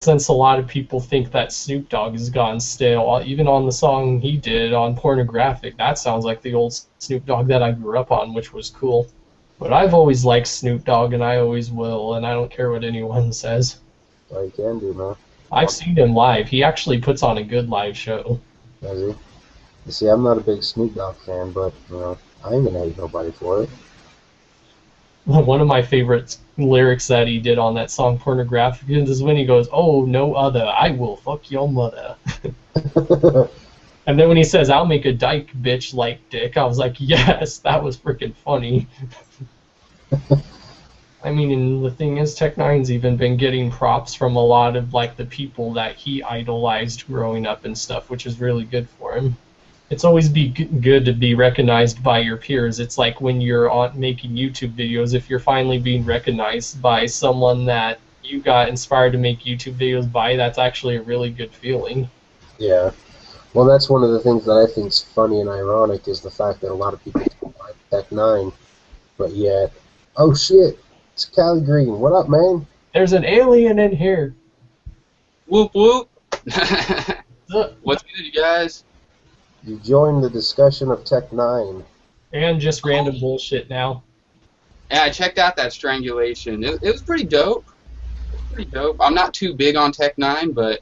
since a lot of people think that Snoop Dogg has gone stale, even on the song he did on Pornographic, that sounds like the old Snoop Dogg that I grew up on, which was cool. But I've always liked Snoop Dogg, and I always will, and I don't care what anyone says. All you can do, man. I've seen him live. He actually puts on a good live show. Does he? You see, I'm not a big Snoop Dogg fan, but, you know, I ain't gonna hate nobody for it. One of my favorite lyrics that he did on that song Pornographic is when he goes, "Oh, no other, I will fuck your mother." And then when he says, "I'll make a dyke bitch like dick," I was like, yes, that was freaking funny. I mean, and the thing is, Tech Nine's even been getting props from a lot of like the people that he idolized growing up and stuff, which is really good for him. It's always good to be recognized by your peers. It's like when you're making YouTube videos, if you're finally being recognized by someone that you got inspired to make YouTube videos by, that's actually a really good feeling. Yeah. Well, that's one of the things that I think is funny and ironic is the fact that a lot of people don't like Tech Nine, but yet, oh shit, it's Cali Green. What up, man? There's an alien in here. Whoop whoop. What's good, you guys? You joined the discussion of Tech Nine. And just random bullshit now. Yeah, I checked out that Strangulation. It was pretty dope. I'm not too big on Tech Nine, but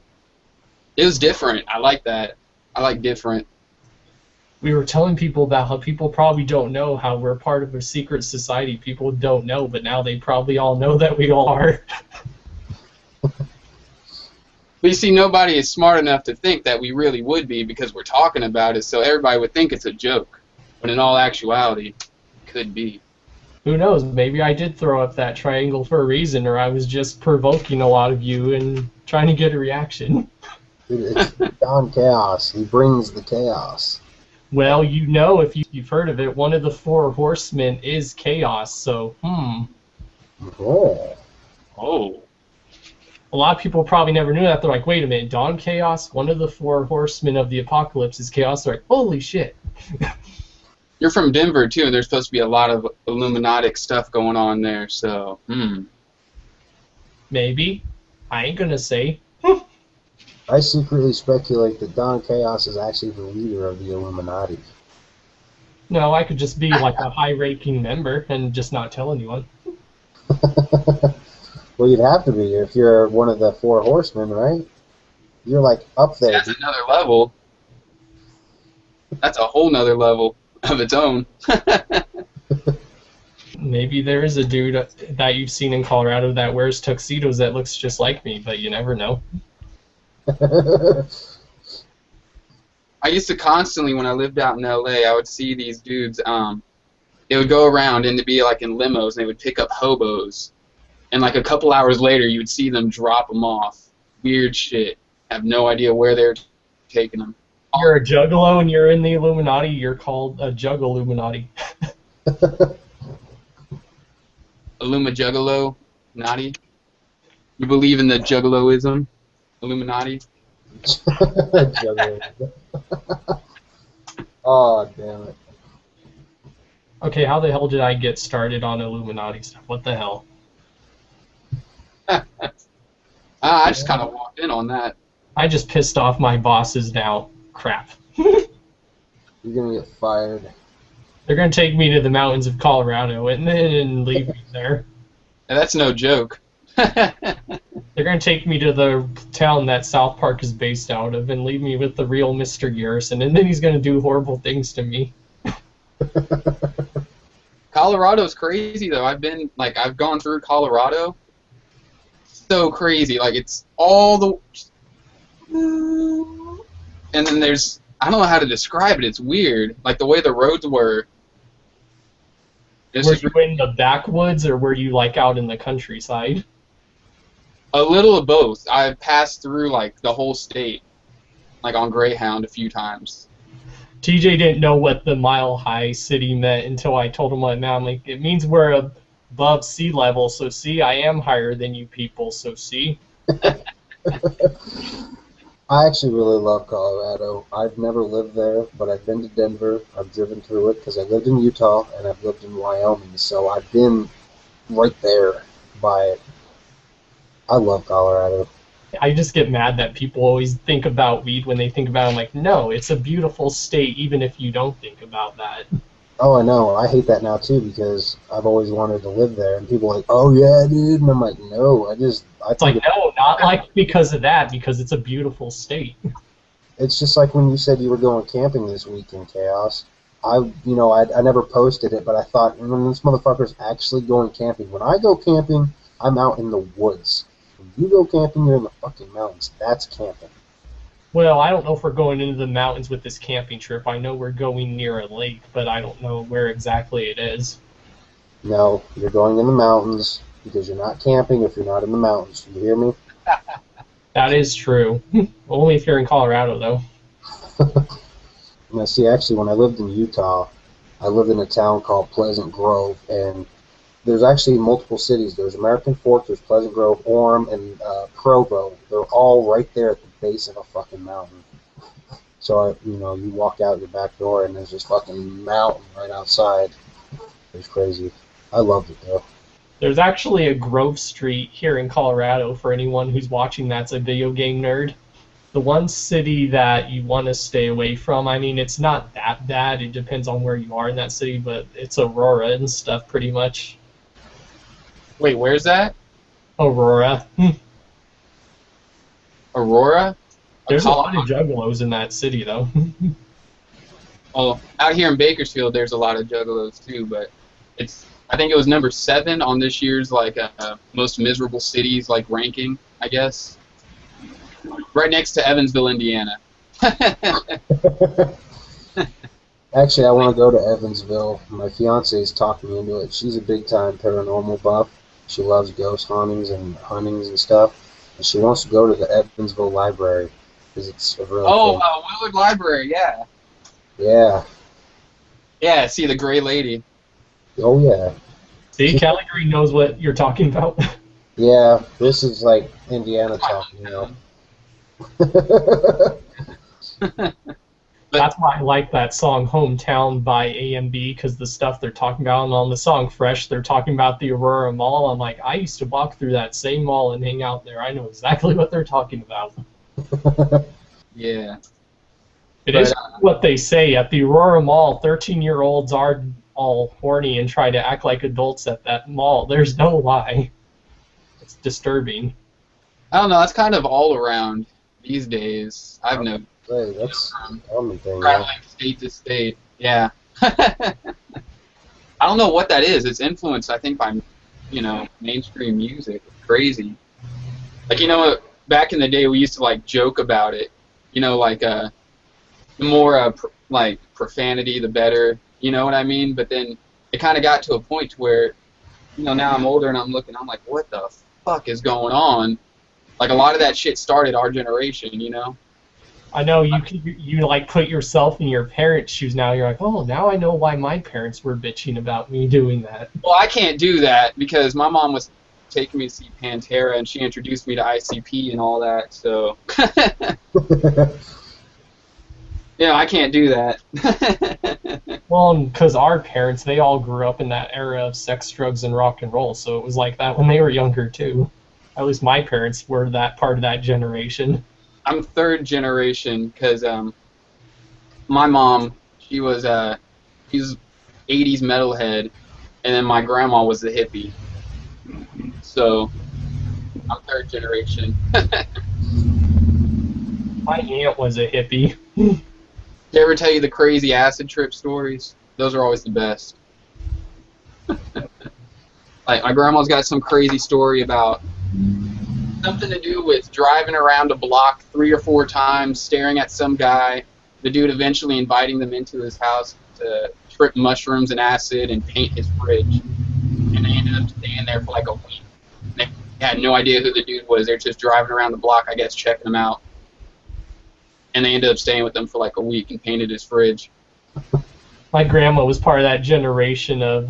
it was different. I like that. I like different. We were telling people about how people probably don't know how we're part of a secret society. People don't know, but now they probably all know that we all are. But you see, nobody is smart enough to think that we really would be because we're talking about it, so everybody would think it's a joke. But in all actuality, it could be. Who knows? Maybe I did throw up that triangle for a reason, or I was just provoking a lot of you and trying to get a reaction. Dude, it's Don Chaos. He brings the chaos. Well, you know, if you've heard of it, one of the four horsemen is chaos, so, Oh. Oh. A lot of people probably never knew that. They're like, wait a minute, Don Chaos, one of the four horsemen of the apocalypse is chaos. They're like, holy shit. You're from Denver, too, and there's supposed to be a lot of Illuminati stuff going on there, so, Maybe. I ain't gonna say. I secretly speculate that Don Chaos is actually the leader of the Illuminati. No, I could just be like a high-ranking member and just not tell anyone. Well, you'd have to be if you're one of the four horsemen, right? You're like up there. That's another level. That's a whole nother level of its own. Maybe there is a dude that you've seen in Colorado that wears tuxedos that looks just like me, but you never know. I used to constantly, when I lived out in LA, I would see these dudes, they would go around and they'd be like in limos and they would pick up hobos. And like a couple hours later, you would see them drop them off. Weird shit. Have no idea where they're taking them. You're a juggalo and you're in the Illuminati, you're called a Juggaluminati. Juggalo? Nati? You believe in the Juggaloism? Illuminati? Oh, damn it. Okay, how the hell did I get started on Illuminati stuff? What the hell? I just kind of walked in on that. I just pissed off my bosses now. Crap. You're gonna get fired. They're gonna take me to the mountains of Colorado and then leave me there. And that's no joke. They're gonna take me to the town that South Park is based out of and leave me with the real Mr. Garrison, and then he's gonna do horrible things to me. Colorado's crazy though. I've gone through Colorado. So crazy. Like it's all the and then there's I don't know how to describe it. It's weird. Like the way the roads were. Were you in the backwoods or were you like out in the countryside? A little of both. I've passed through like the whole state, like on Greyhound a few times. TJ didn't know what the mile-high city meant until I told him what it meant. I'm like, it means we're above sea level, so see, I am higher than you people, so see. I actually really love Colorado. I've never lived there, but I've been to Denver. I've driven through it because I lived in Utah and I've lived in Wyoming, so I've been right there by it. I love Colorado. I just get mad that people always think about weed when they think about it. I'm like, no, it's a beautiful state, even if you don't think about that. Oh, I know. I hate that now too because I've always wanted to live there, and people are like, "Oh yeah, dude," and I'm like, "No, I It's think like, no, not like because of that, because it's a beautiful state. it's just like when you said you were going camping this week in Chaos. I never posted it, but I thought, this motherfucker's actually going camping. When I go camping, I'm out in the woods. When you go camping, you're in the fucking mountains. That's camping. Well, I don't know if we're going into the mountains with this camping trip. I know we're going near a lake, but I don't know where exactly it is. No, you're going in the mountains because you're not camping if you're not in the mountains. You hear me? That is true. Only if you're in Colorado, though. Now, see, actually, when I lived in Utah, I lived in a town called Pleasant Grove, and there's actually multiple cities. There's American Fork, there's Pleasant Grove, Orem, and Provo. They're all right there at the base of a fucking mountain. So, you walk out your back door, and there's this fucking mountain right outside. It's crazy. I loved it, though. There's actually a Grove Street here in Colorado for anyone who's watching that's a video game nerd. The one city that you want to stay away from, I mean, it's not that bad. It depends on where you are in that city, but it's Aurora and stuff, pretty much. Wait, where's that? Aurora. Aurora? There's a lot of Juggalos in that city, though. Oh, out here in Bakersfield, there's a lot of Juggalos too, but I think it was number 7 on this year's most miserable cities ranking, I guess. Right next to Evansville, Indiana. Actually, I want to go to Evansville. My fiance's talking me into it. She's a big-time paranormal buff. She loves ghost hauntings and stuff. And she wants to go to the Evansville Library because it's a really Willard Library, yeah. Yeah. Yeah, see the Gray Lady. Oh, yeah. See, Caligreen knows what you're talking about. Yeah, this is like Indiana talking, That's why I like that song Hometown by A&B, because the stuff they're talking about, and on the song Fresh, they're talking about the Aurora Mall. I'm like, I used to walk through that same mall and hang out there. I know exactly what they're talking about. Yeah. It is what they say. At the Aurora Mall, 13-year-olds are all horny and try to act like adults at that mall. There's no lie. It's disturbing. I don't know, that's kind of all around these days. I've noticed. Hey, that's common thing. Traveling state to state. Yeah. I don't know what that is. It's influenced, I think, by, mainstream music. It's crazy. Back in the day, we used to, joke about it. The more, profanity, the better. You know what I mean? But then it kind of got to a point where, now I'm older and I'm like, what the fuck is going on? A lot of that shit started our generation, I know you put yourself in your parents' shoes now. You're like, oh, now I know why my parents were bitching about me doing that. Well, I can't do that because my mom was taking me to see Pantera and she introduced me to ICP and all that, so I can't do that. Well, because our parents, they all grew up in that era of sex, drugs, and rock and roll, so it was like that when they were younger, too. At least my parents were that part of that generation. I'm 3rd generation because my mom, she was she's 80s metalhead, and then my grandma was the hippie. So I'm 3rd generation. My aunt was a hippie. Did I ever tell you the crazy acid trip stories? Those are always the best. My grandma's got some crazy story about something to do with driving around a block 3 or 4 times, staring at some guy, the dude eventually inviting them into his house to trip mushrooms and acid and paint his fridge. And they ended up staying there for a week. They had no idea who the dude was. They're just driving around the block, I guess, checking him out. And they ended up staying with them for a week and painted his fridge. My grandma was part of that generation of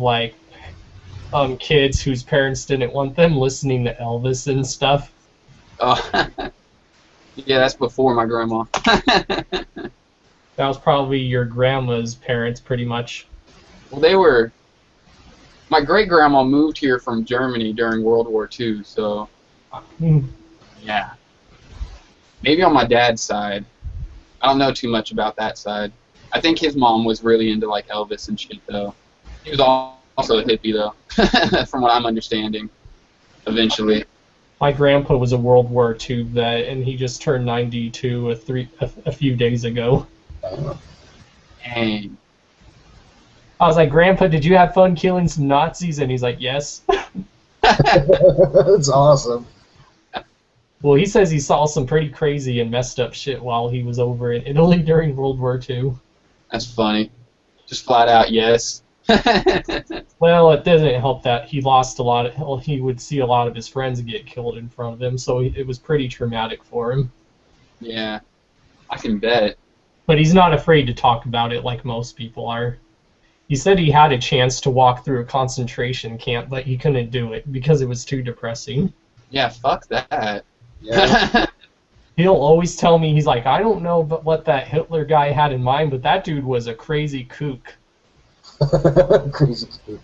kids whose parents didn't want them listening to Elvis and stuff. Oh, yeah, that's before my grandma. That was probably your grandma's parents, pretty much. Well, my great-grandma moved here from Germany during World War II, so, yeah. Maybe on my dad's side. I don't know too much about that side. I think his mom was really into like Elvis and shit though. He was also a hippie though, from what I'm understanding. Eventually. My grandpa was a World War II vet, and he just turned 92 a few days ago. Dang. I was like, Grandpa, did you have fun killing some Nazis? And he's like, yes. That's awesome. Well, he says he saw some pretty crazy and messed up shit while he was over in Italy during World War II. That's funny. Just flat out yes. Well, it doesn't help that he lost a lot of. Well, he would see a lot of his friends get killed in front of him, so it was pretty traumatic for him. Yeah, I can bet. But he's not afraid to talk about it like most people are. He said he had a chance to walk through a concentration camp, but he couldn't do it because it was too depressing. Yeah, fuck that. Yeah. He'll always tell me, he's like, I don't know what that Hitler guy had in mind, but that dude was a crazy kook. Crazy kid.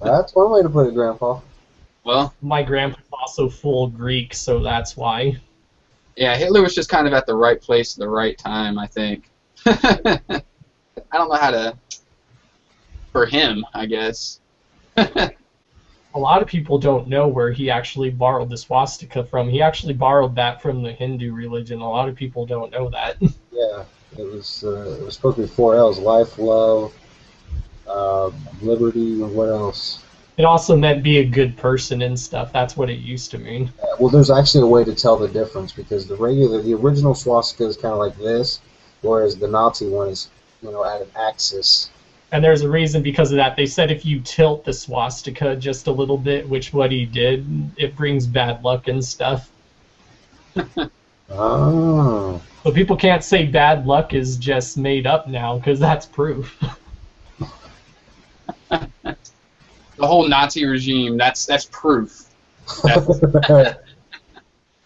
That's one way to put it, Grandpa. Well, My grandpa's also full Greek, so that's why. yeah, Hitler was just kind of at the right place at the right time, I think. I don't know how to... For him, I guess. A lot of people don't know where he actually borrowed the swastika from. He actually borrowed that from the Hindu religion. A lot of people don't know that. Yeah, it was supposed to be 4 L's: life, love, liberty, and what else? It also meant be a good person and stuff. That's what it used to mean. Well, there's actually a way to tell the difference because the original swastika is kind of like this, whereas the Nazi one is, at an axis. And there's a reason because of that. They said if you tilt the swastika just a little bit, which what he did, it brings bad luck and stuff. Oh. But people can't say bad luck is just made up now because that's proof. The whole Nazi regime, that's proof.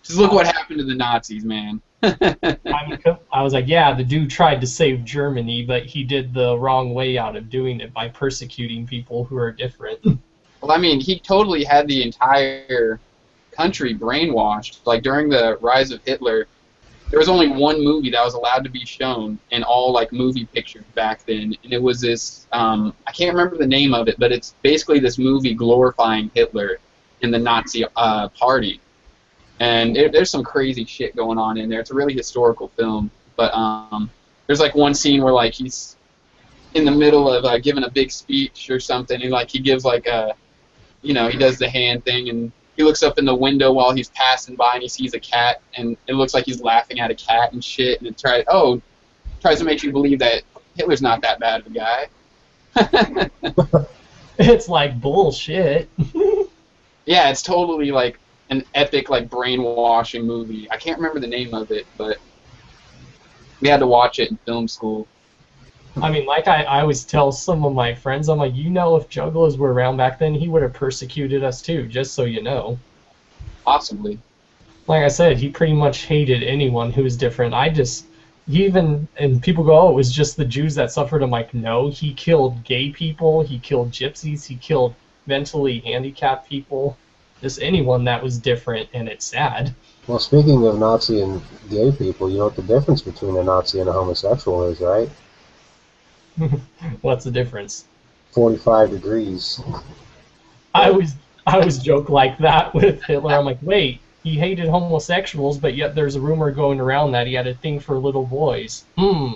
Just look what happened to the Nazis, man. I was like, yeah, the dude tried to save Germany, but he did the wrong way out of doing it by persecuting people who are different. Well, I mean, he totally had the entire country brainwashed. Like, during the rise of Hitler, there was only one movie that was allowed to be shown in all, like, movie pictures back then, and it was this, I can't remember the name of it, but it's basically this movie glorifying Hitler in the Nazi party. And there's some crazy shit going on in there. It's a really historical film. But there's like one scene where like he's in the middle of giving a big speech or something, and like he gives like a, he does the hand thing, and he looks up in the window while he's passing by, and he sees a cat, and it looks like he's laughing at a cat and shit, and it tries to make you believe that Hitler's not that bad of a guy. It's like bullshit. Yeah, it's totally like an epic like brainwashing movie. I can't remember the name of it, but we had to watch it in film school. I mean, like I always tell some of my friends, I'm like, if Juggalos were around back then, he would have persecuted us too, just so you know. Possibly. Like I said, he pretty much hated anyone who was different. And people go, oh, it was just the Jews that suffered. I'm like, no, he killed gay people, he killed gypsies, he killed mentally handicapped people. Just anyone that was different, and it's sad. Well, speaking of Nazi and gay people, you know what the difference between a Nazi and a homosexual is, right? What's the difference? 45 degrees. I always joke like that with Hitler. I'm like, wait, he hated homosexuals, but yet there's a rumor going around that he had a thing for little boys. Yeah,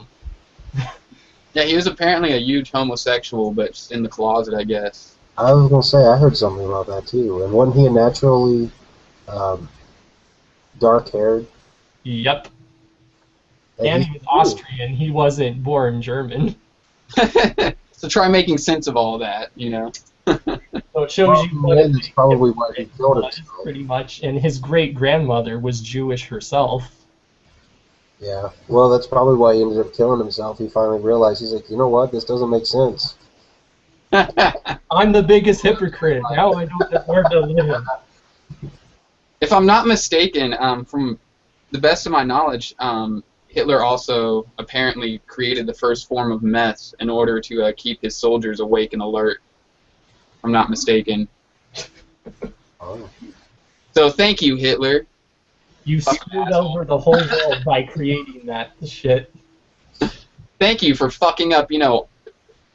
he was apparently a huge homosexual, but just in the closet, I guess. I was going to say, I heard something about that too. And wasn't he a naturally dark-haired? Yep. And he was Austrian. He wasn't born German. So try making sense of all that, So it shows you what that's probably why he killed himself. Pretty much. And his great-grandmother was Jewish herself. Yeah. Well, that's probably why he ended up killing himself. He finally realized, he's like, you know what? This doesn't make sense. I'm the biggest hypocrite. Now I don't deserve to live. If I'm not mistaken, from the best of my knowledge, Hitler also apparently created the first form of meth in order to keep his soldiers awake and alert. If I'm not mistaken. Oh. So thank you, Hitler. You screwed over the whole world by creating that shit. Thank you for fucking up, you know,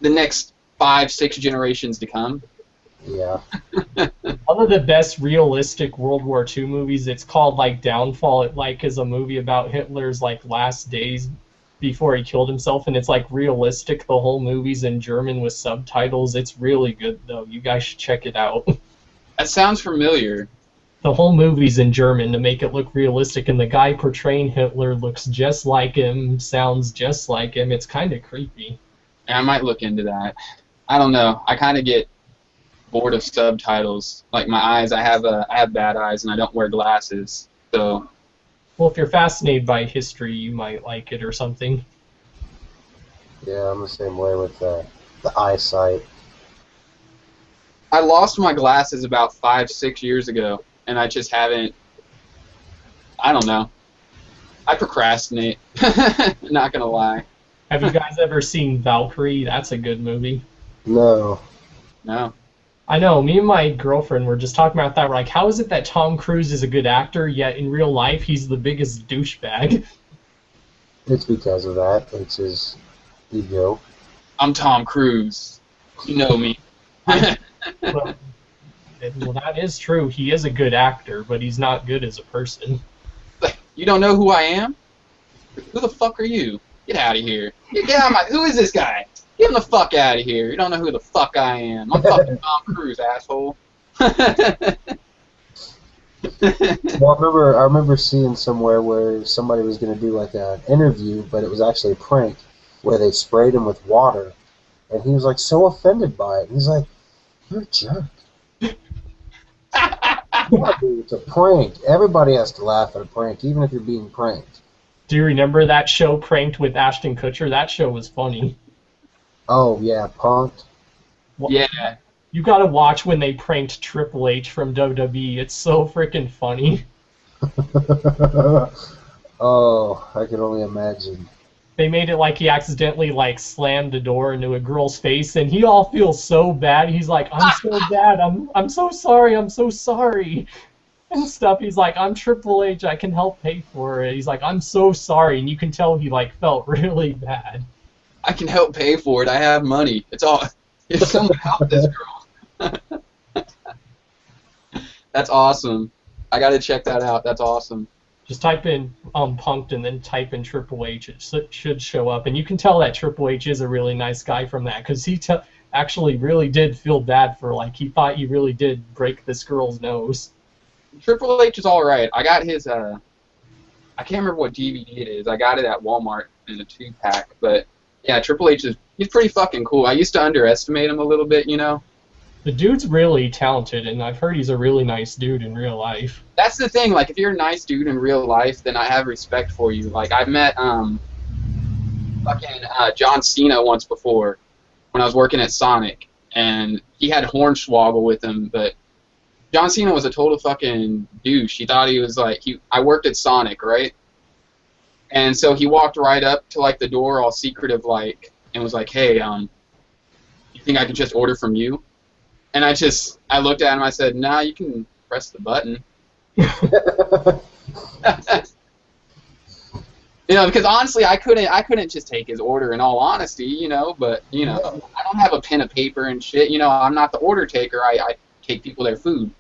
the next 5-6 generations to come. Yeah. One of the best realistic World War II movies, it's called like Downfall. It like is a movie about Hitler's like last days before he killed himself, and it's like realistic. The whole movie's in German with subtitles. It's really good though. You guys should check it out. That sounds familiar. The whole movie's in German to make it look realistic, and the guy portraying Hitler looks just like him, sounds just like him. It's kind of creepy. I might look into that. I don't know. I kind of get bored of subtitles. Like my eyes, I have bad eyes, and I don't wear glasses. So. Well, if you're fascinated by history, you might like it or something. Yeah, I'm the same way with the eyesight. I lost my glasses about 5-6 years ago, and I just haven't. I don't know. I procrastinate. Not gonna lie. Have you guys ever seen Valkyrie? That's a good movie. No. No. I know, me and my girlfriend were just talking about that. We're like, how is it that Tom Cruise is a good actor, yet in real life he's the biggest douchebag? It's because of that. It's his ego. I'm Tom Cruise. You know me. Well, that is true. He is a good actor, but he's not good as a person. You don't know who I am? Who the fuck are you? Get out of here. Get out of my... Who is this guy? Get him the fuck out of here. You don't know who the fuck I am. I'm fucking Tom Cruise, asshole. Well, I remember seeing somewhere where somebody was going to do like an interview, but it was actually a prank where they sprayed him with water, and he was like so offended by it. He's like, "You're a jerk." Yeah, dude, it's a prank. Everybody has to laugh at a prank, even if you're being pranked. Do you remember that show Pranked with Ashton Kutcher? That show was funny. Oh yeah, punked. Yeah. You gotta watch when they pranked Triple H from WWE. It's so freaking funny. Oh, I can only imagine. They made it like he accidentally like slammed a door into a girl's face, and he all feels so bad. He's like, "I'm so bad. I'm so sorry. I'm so sorry," and stuff. He's like, "I'm Triple H. I can help pay for it." He's like, "I'm so sorry," and you can tell he like felt really bad. I can help pay for it. I have money. It's all. If someone help this girl. That's awesome. I gotta check that out. That's awesome. Just type in Punked and then type in Triple H. It should show up, and you can tell that Triple H is a really nice guy from that, because he actually really did feel bad for, like, he thought he really did break this girl's nose. Triple H is all right. I got his. I can't remember what DVD it is. I got it at Walmart in a 2-pack, but yeah, Triple H he's pretty fucking cool. I used to underestimate him a little bit, you know. The dude's really talented, and I've heard he's a really nice dude in real life. That's the thing. Like, if you're a nice dude in real life, then I have respect for you. Like, I've met John Cena once before when I was working at Sonic, and he had Hornswoggle with him, but John Cena was a total fucking douche. He thought he was like I worked at Sonic, right? And so he walked right up to like the door, all secretive, like, and was like, "Hey, you think I could just order from you?" And I looked at him. I said, "Nah, you can press the button." You know, because honestly, I couldn't just take his order. In all honesty, you know. But you know, I don't have a pen and paper and shit. You know, I'm not the order taker. I take people their food.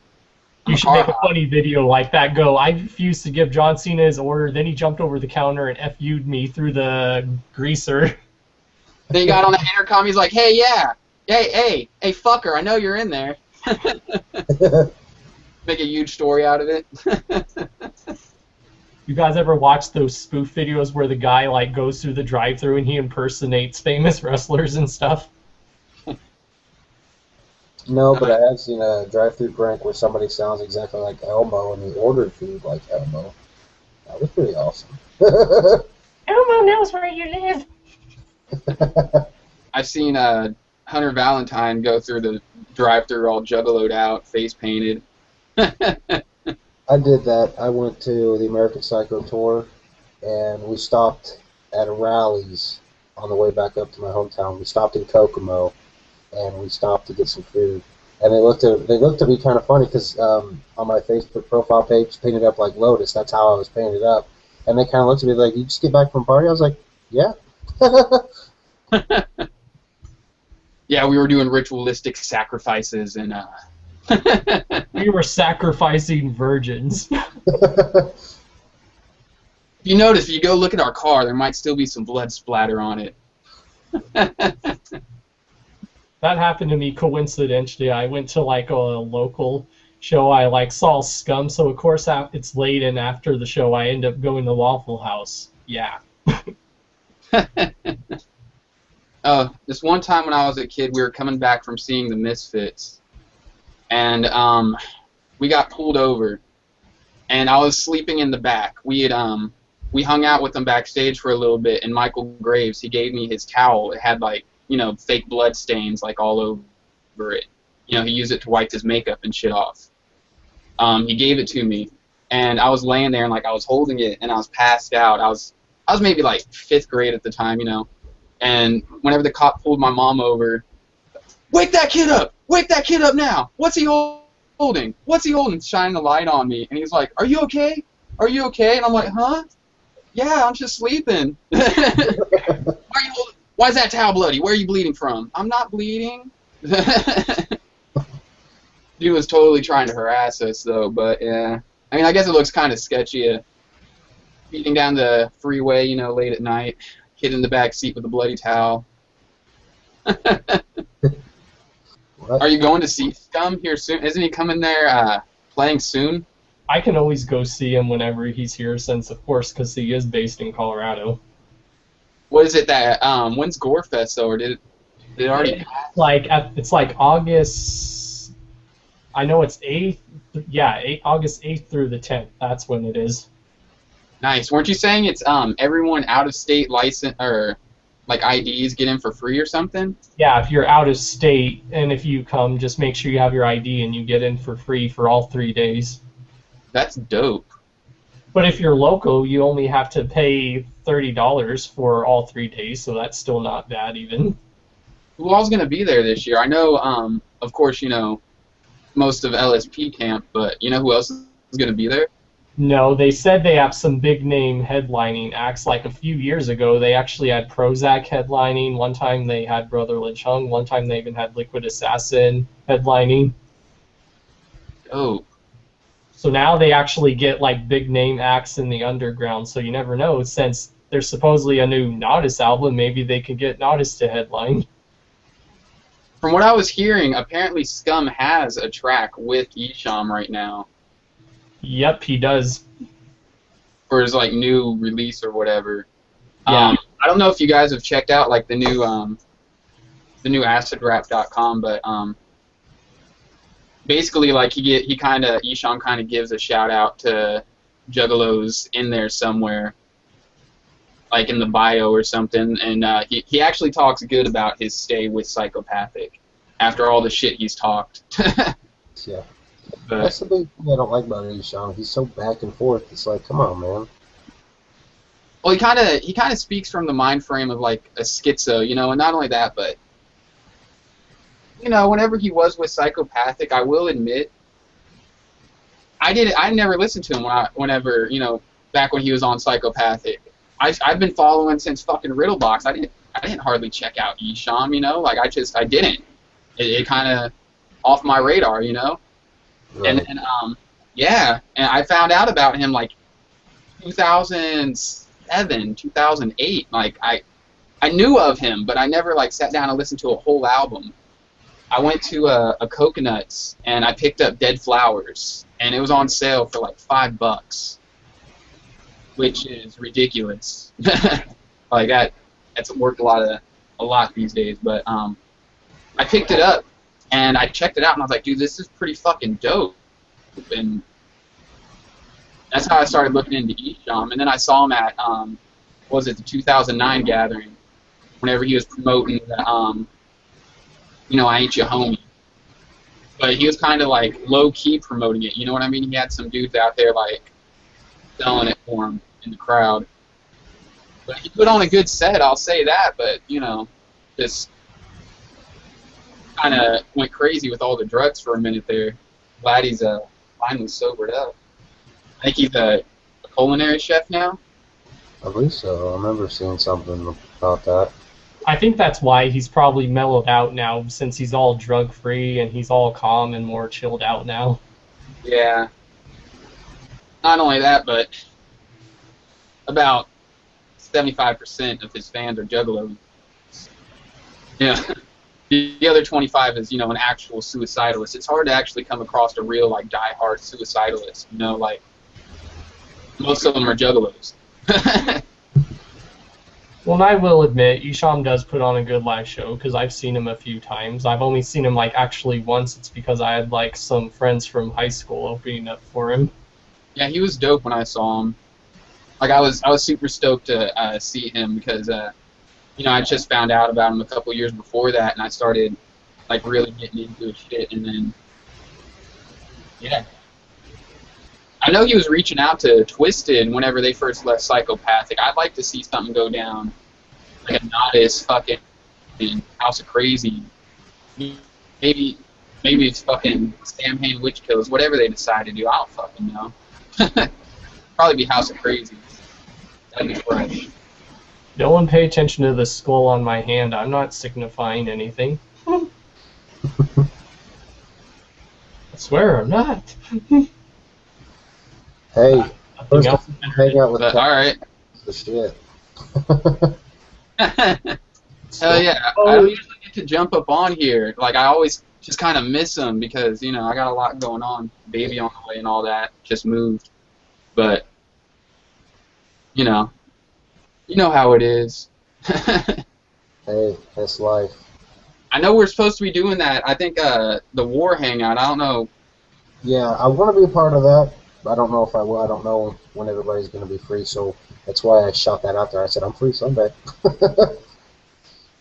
You should make a funny video like that. Go, I refused to give John Cena his order. Then he jumped over the counter and FU'd me through the greaser. Then he got on the intercom. He's like, "Hey, yeah. Hey, fucker, I know you're in there." Make a huge story out of it. You guys ever watch those spoof videos where the guy like goes through the drive-thru and he impersonates famous wrestlers and stuff? No, but I have seen a drive-thru prank where somebody sounds exactly like Elmo and he ordered food like Elmo. That was pretty awesome. Elmo knows where you live. I've seen Hunter Valentine go through the drive-thru all juggaloed out, face painted. I did that. I went to the American Psycho tour, and we stopped at a Rally's on the way back up to my hometown. We stopped in Kokomo, and we stopped to get some food. and they looked to be kind of funny because on my Facebook profile page, painted up like Lotus. That's how I was painted up, and they kind of looked at me like, "You just get back from party?" I was like, "Yeah." Yeah, we were doing ritualistic sacrifices and. We were sacrificing virgins. If you notice, if you go look at our car, there might still be some blood splatter on it. That happened to me coincidentally. I went to like a local show. I like saw Scum, so of course it's late, and after the show, I end up going to Waffle House. Yeah. This one time when I was a kid, we were coming back from seeing the Misfits, and we got pulled over, and I was sleeping in the back. We hung out with them backstage for a little bit, and Michael Graves, he gave me his towel. It had like, fake blood stains like all over it. He used it to wipe his makeup and shit off. He gave it to me, and I was laying there and like I was holding it and I was passed out. I was maybe like 5th grade at the time, and whenever the cop pulled my mom over, wake that kid up! Wake that kid up now! What's he holding? What's he holding? Shining a light on me, and he's like, "Are you okay? Are you okay?" And I'm like, "Huh? Yeah, I'm just sleeping." Why is that towel bloody? Where are you bleeding from? I'm not bleeding. Dude was totally trying to harass us, though, but yeah. I mean, I guess it looks kind of sketchy. Speeding down the freeway, late at night, kid in the back seat with a bloody towel. Are you going to see Scum here soon? Isn't he coming there playing soon? I can always go see him whenever he's here, since, of course, because he is based in Colorado. What is it that, when's Gore-Fest, though, or did it already pass? It's like August, I know it's 8th, yeah, August 8th through the 10th, that's when it is. Nice. Weren't you saying it's, everyone out-of-state license, or, like, IDs get in for free or something? Yeah, if you're out of state, and if you come, just make sure you have your ID, and you get in for free for all 3 days. That's dope. But if you're local, you only have to pay $30 for all 3 days, so that's still not bad even. Who all's going to be there this year? I know, of course, most of LSP camp, but you know who else is going to be there? No, they said they have some big-name headlining acts. Like a few years ago, they actually had Prozac headlining. One time they had Brother Lynch-Hung. One time they even had Liquid Assassin headlining. Oh. So now they actually get like big-name acts in the underground, so you never know. Since there's supposedly a new Nodus album, maybe they could get Nodus to headline. From what I was hearing, apparently Scum has a track with Esham right now. Yep, he does. For his like new release or whatever. Yeah. I don't know if you guys have checked out like the new acidrap.com, but basically like Esham kind of gives a shout out to Juggalos in there somewhere, like in the bio or something, and he actually talks good about his stay with Psychopathic after all the shit he's talked. Yeah. But, that's the big thing I don't like about Esham. He's so back and forth. It's like, come on, man. well, he kind of speaks from the mind frame of like a schizo, and not only that, but whenever he was with Psychopathic, I will admit, I never listened to him whenever back when he was on Psychopathic. I've been following since fucking Riddlebox. I didn't hardly check out Esham, like I didn't. It kind of off my radar, Right. And yeah, and I found out about him like 2007, 2008. Like I knew of him, but I never like sat down and listened to a whole album. I went to a Coconuts and I picked up Dead Flowers, and it was on sale for like $5, which is ridiculous. Like that's worth a lot these days. But I picked it up and I checked it out and I was like, dude, this is pretty fucking dope. And that's how I started looking into Esham. And then I saw him at the 2009 gathering, whenever he was promoting the I Ain't Your Homie. But he was kind of like low-key promoting it, you know what I mean? He had some dudes out there like selling it for him in the crowd. But he put on a good set, I'll say that, but just kind of went crazy with all the drugs for a minute there. Glad he's finally sobered up. I think he's a culinary chef now. I believe so. I remember seeing something about that. I think that's why he's probably mellowed out now, since he's all drug-free and he's all calm and more chilled out now. Yeah. Not only that, but about 75% of his fans are Juggalos. Yeah. The other 25 is, an actual suicidalist. It's hard to actually come across a real, like, die-hard suicidalist, like, most of them are Juggalos. Well, and I will admit, Esham does put on a good live show, because I've seen him a few times. I've only seen him, like, actually once. It's because I had, like, some friends from high school opening up for him. Yeah, he was dope when I saw him. Like, I was super stoked to see him, because, I just found out about him a couple years before that, and I started, like, really getting into his shit, and then, yeah. I know he was reaching out to Twisted whenever they first left Psychopathic. I'd like to see something go down, like a Nodis fucking House of Crazy. Maybe it's fucking Sam Hain Witch Killers, whatever they decide to do. I don't fucking know. Probably be House of Crazy. That'd be fresh. No one pay attention to the skull on my hand. I'm not signifying anything. I swear I'm not. Hey, first else hang out with alright. The shit. Hell yeah. I don't usually get to jump up on here. Like, I always just kind of miss them because, I got a lot going on. Baby on the way and all that. Just moved. But, you know how it is. Hey, that's life. I know we're supposed to be doing that. I think the War Hangout, I don't know. Yeah, I want to be a part of that. I don't know if I will. I don't know when everybody's going to be free, so that's why I shot that out there. I said, I'm free Sunday.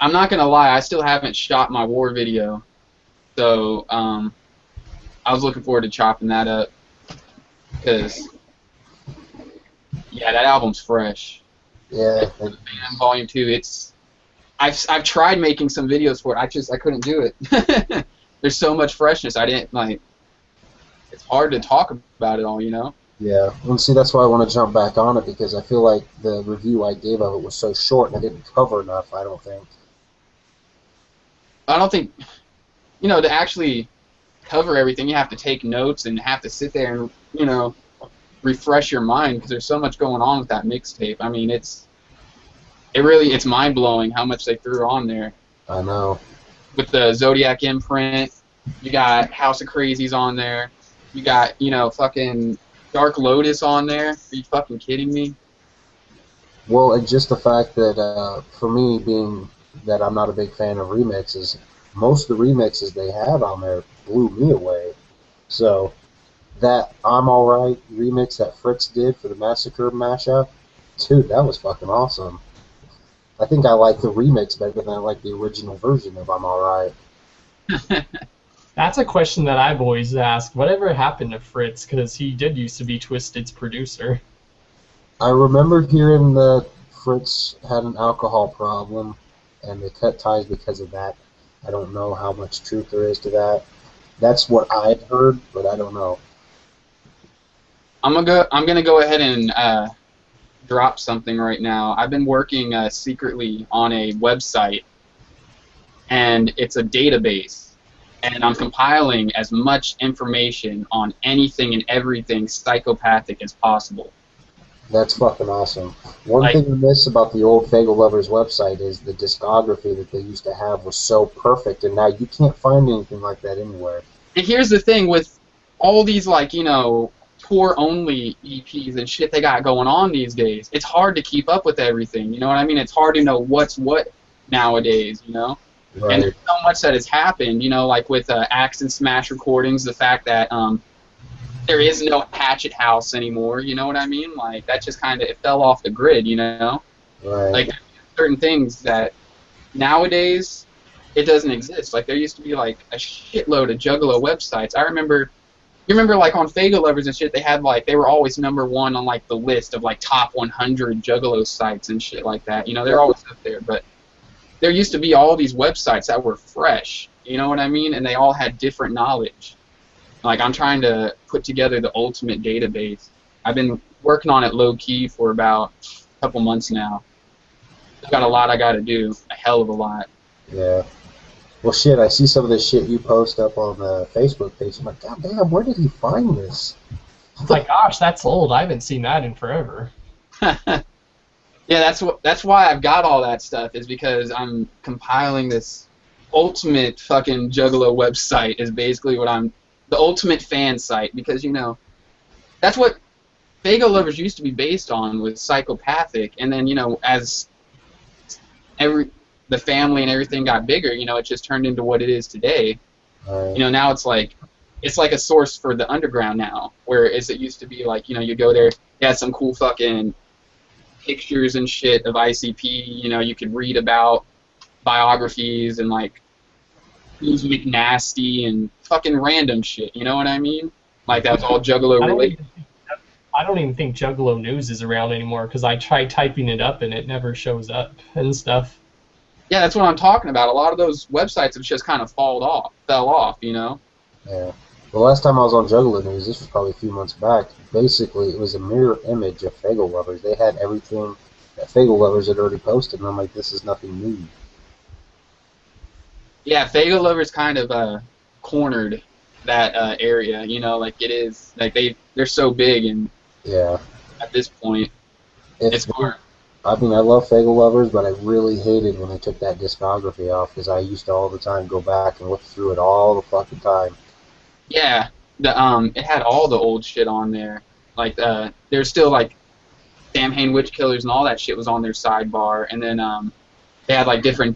I'm not going to lie. I still haven't shot my War video. So I was looking forward to chopping that up. Because, yeah, that album's fresh. Yeah. Volume 2, I've tried making some videos for it. I couldn't do it. There's so much freshness. I didn't, like... It's hard to talk about it all, Yeah, and see, that's why I want to jump back on it, because I feel like the review I gave of it was so short and I didn't cover enough, I don't think. To actually cover everything, you have to take notes and have to sit there and, refresh your mind, because there's so much going on with that mixtape. I mean, it's mind-blowing how much they threw on there. I know. With the Zodiac imprint, you got House of Crazies on there. You got, fucking Dark Lotus on there. Are you fucking kidding me? Well, it's just the fact that, for me, being that I'm not a big fan of remixes, most of the remixes they had on there blew me away. So, that I'm Alright remix that Fritz did for the Massacre mashup, dude, that was fucking awesome. I think I like the remix better than I like the original version of I'm Alright. That's a question that I've always asked. Whatever happened to Fritz? Because he did used to be Twisted's producer. I remember hearing that Fritz had an alcohol problem, and they cut ties because of that. I don't know how much truth there is to that. That's what I've heard, but I don't know. I'm gonna go ahead and drop something right now. I've been working secretly on a website, and it's a database. And I'm compiling as much information on anything and everything psychopathic as possible. That's fucking awesome. One thing I miss about the old Faygo Lovers website is the discography that they used to have was so perfect, and now you can't find anything like that anywhere. And here's the thing with all these, like, tour-only EPs and shit they got going on these days, it's hard to keep up with everything, you know what I mean? It's hard to know what's what nowadays, Right. And there's so much that has happened, like with Axe and Smash recordings, the fact that there is no Hatchet House anymore, you know what I mean? Like, that just kind of, it fell off the grid, Right. Like, certain things that nowadays, it doesn't exist. Like, there used to be, like, a shitload of Juggalo websites. You remember, like, on Faygo Lovers and shit, they had, like, they were always #1 on, like, the list of, like, top 100 Juggalo sites and shit like that. They're always up there, but there used to be all these websites that were fresh, You know what I mean? And they all had different knowledge. Like, I'm trying to put together the ultimate database. I've been working on it low-key for about a couple months now. I've got a lot I got to do, a hell of a lot. Yeah. Well, shit, I see some of the shit you post up on the Facebook page. I'm like, God damn, where did he find this? It's like, gosh, that's old. I haven't seen that in forever. Yeah, that's why I've got all that stuff, is because I'm compiling this ultimate fucking Juggalo website. Is basically what I'm, the ultimate fan site, because, you know, that's what Faygo Lovers used to be based on, was Psychopathic, and then, you know, as the family and everything got bigger, you know, it just turned into what it is today. Right. You know, now it's like a source for the underground now, whereas it used to be like, you know, you go there, you had some cool fucking pictures and shit of ICP, you know, you could read about biographies and like who's McNasty and fucking random shit, you know what I mean? Like, that was all Juggalo related. I don't even think Juggalo News is around anymore, because I tried typing it up and it never shows up and stuff. Yeah, that's what I'm talking about. A lot of those websites have just kind of fell off, you know? Yeah. The last time I was on Juggalo News, this was probably a few months back, basically it was a mirror image of Faygo Lovers. They had everything that Faygo Lovers had already posted, and I'm like, this is nothing new. Yeah, Faygo Lovers kind of cornered that area, you know, like it is, like they're so big, and yeah, at this point, it's hard. I mean, I love Faygo Lovers, but I really hated when they took that discography off, because I used to all the time go back and look through it all the fucking time. Yeah, it had all the old shit on there. Like, there's still like Samhain Witch Killers and all that shit was on their sidebar, and then they had like different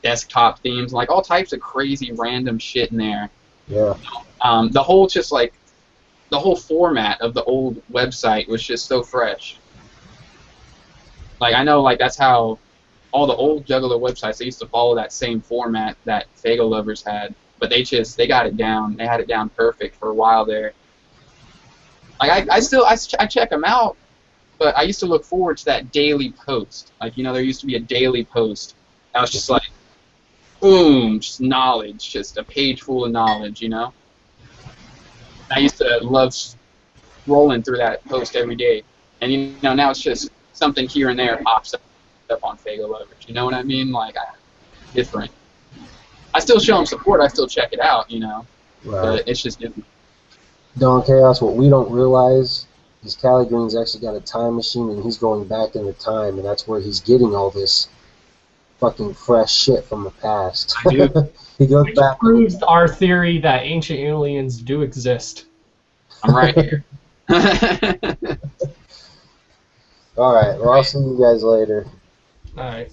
desktop themes, like all types of crazy random shit in there. Yeah. The whole just like the whole format of the old website was just so fresh. Like, I know, like, that's how all the old Juggalo websites, they used to follow that same format that Faygo Lovers had, but they got it down. They had it down perfect for a while there. Like, I check them out, but I used to look forward to that daily post. Like, you know, there used to be a daily post. That was just like, boom, just knowledge, just a page full of knowledge, you know? I used to love rolling through that post every day. And, you know, now it's just something here and there pops up on Faygo Lovers. You know what I mean? Like, different. I still show them support. I still check it out, you know? Right. But it's just different. Dawn Chaos, what we don't realize is Caligreen's actually got a time machine, and he's going back in the time, and that's where he's getting all this fucking fresh shit from the past. I do. He goes Which back. proves our theory that ancient aliens do exist. I'm right here. Alright, well, I'll see you guys later. Alright.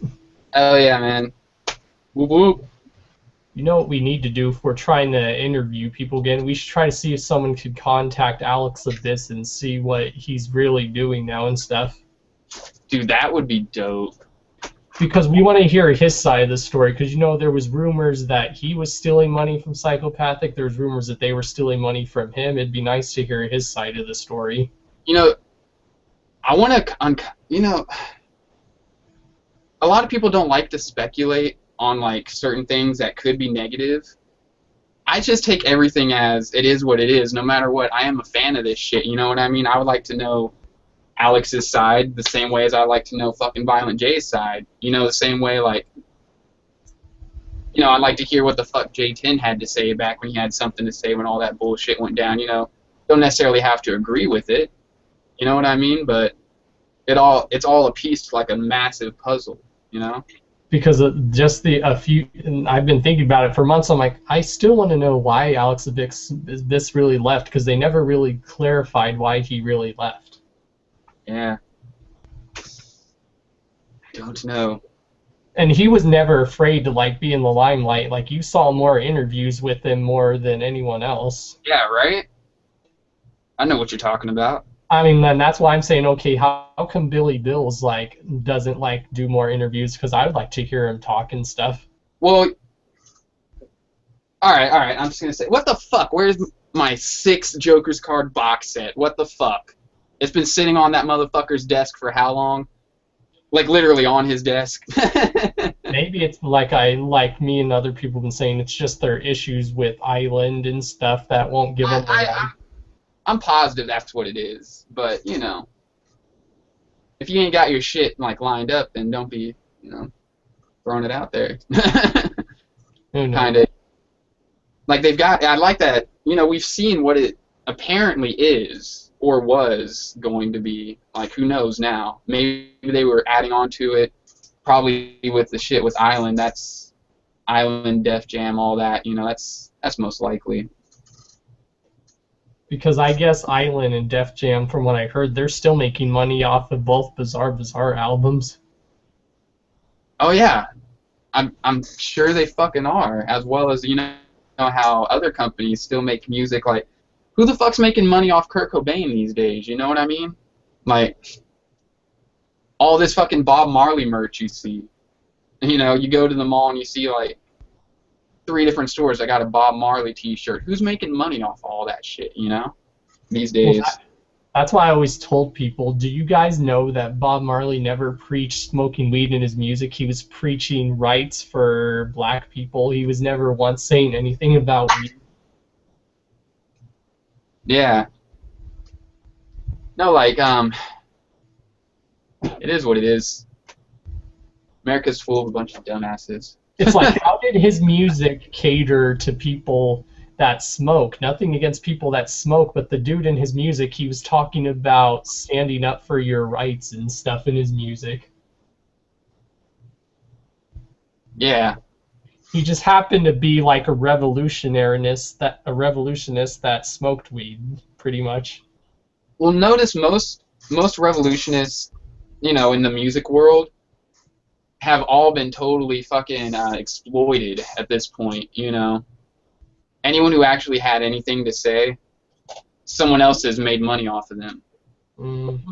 Oh, yeah, man. Whoop, whoop. You know what we need to do if we're trying to interview people again? We should try to see if someone could contact Alex Abyss and see what he's really doing now and stuff. Dude, that would be dope. Because we want to hear his side of the story, because, you know, there was rumors that he was stealing money from Psychopathic. There was rumors that they were stealing money from him. It'd be nice to hear his side of the story. You know, I want to, you know, a lot of people don't like to speculate on, like, certain things that could be negative. I just take everything as it is what it is, no matter what. I am a fan of this shit, you know what I mean? I would like to know Alex's side the same way as I like to know fucking Violent J's side. You know, the same way, like, you know, I'd like to hear what the fuck J10 had to say back when he had something to say when all that bullshit went down, you know. Don't necessarily have to agree with it, you know what I mean? But it's all a piece to, like, a massive puzzle, you know? Because just and I've been thinking about it for months. I'm like, I still want to know why Alex Abyss really left, because they never really clarified why he really left. Yeah. I don't know. And he was never afraid to, like, be in the limelight. Like, you saw more interviews with him more than anyone else. Yeah, right? I know what you're talking about. I mean, then that's why I'm saying, okay, how come Billy Bills, like, doesn't, like, do more interviews? Because I would like to hear him talk and stuff. Well, all right, I'm just going to say, what the fuck? Where's my 6 Joker's card box set? What the fuck? It's been sitting on that motherfucker's desk for how long? Like literally on his desk. Maybe it's like me and other people have been saying, it's just their issues with Island and stuff that won't give them I'm positive that's what it is, but you know, if you ain't got your shit like lined up, then don't be, you know, throwing it out there. Kind of like they've got. I like that. You know, we've seen what it apparently is or was going to be. Like, who knows now? Maybe they were adding on to it. Probably with the shit with Island. That's Island, Def Jam, all that. You know, that's most likely. Because I guess Island and Def Jam, from what I heard, they're still making money off of both Bizarre albums. Oh yeah, I'm sure they fucking are. As well as, you know how other companies still make music. Like, who the fuck's making money off Kurt Cobain these days? You know what I mean? Like, all this fucking Bob Marley merch you see. You know, you go to the mall and you see like 3 different stores that got a Bob Marley t-shirt. Who's making money off all that shit, you know, these days? Well, that's why I always told people, do you guys know that Bob Marley never preached smoking weed in his music? He was preaching rights for black people. He was never once saying anything about weed. Yeah. No, like, it is what it is. America's full of a bunch of dumbasses. It's like, how did his music cater to people that smoke? Nothing against people that smoke, but the dude in his music, he was talking about standing up for your rights and stuff in his music. Yeah. He just happened to be like a revolutionist that smoked weed, pretty much. Well, notice most revolutionists, you know, in the music world, have all been totally fucking exploited at this point, you know. Anyone who actually had anything to say, someone else has made money off of them. Mm-hmm.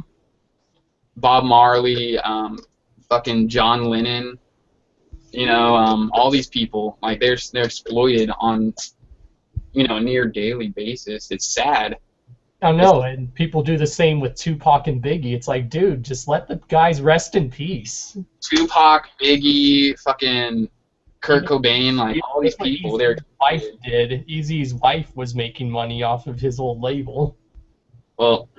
Bob Marley, fucking John Lennon, you know, all these people, like they're exploited on, you know, a near daily basis. It's sad. I know, and people do the same with Tupac and Biggie. It's like, dude, just let the guys rest in peace. Tupac, Biggie, fucking Kurt Cobain, like all these people. Their wife did. Eazy's wife was making money off of his old label. Well,